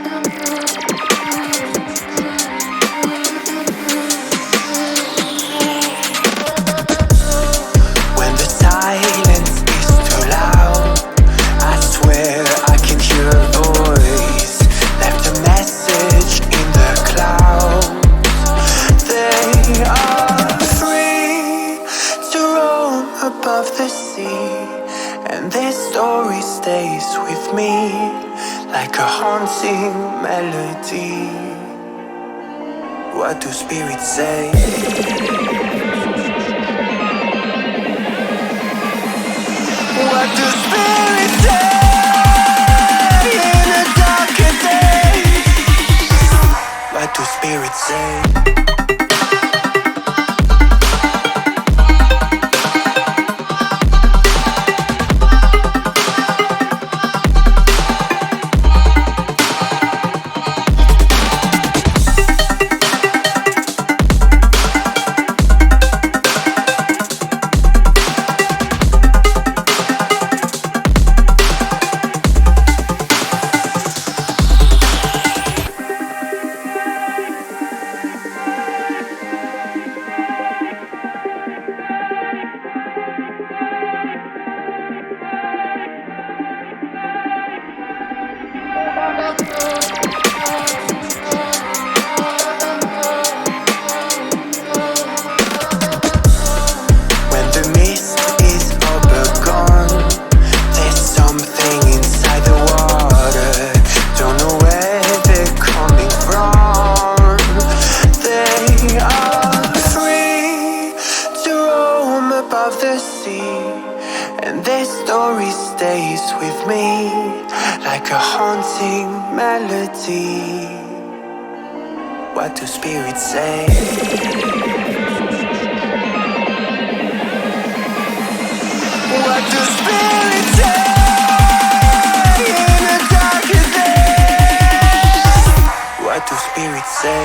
When the silence is too loud, I swear I can hear a voice, left a message in the clouds. They are free to roam above the sea, and this story stays with me like a haunting melody. What do spirits say? What do spirits say in a darker day? What do spirits say? When the mist is over gone, there's something inside the water. Don't know where they're coming from. They are free to roam above the sea, and their story stays with me like a haunting melody. What do spirits say? What do spirits say in a darker day? What do spirits say?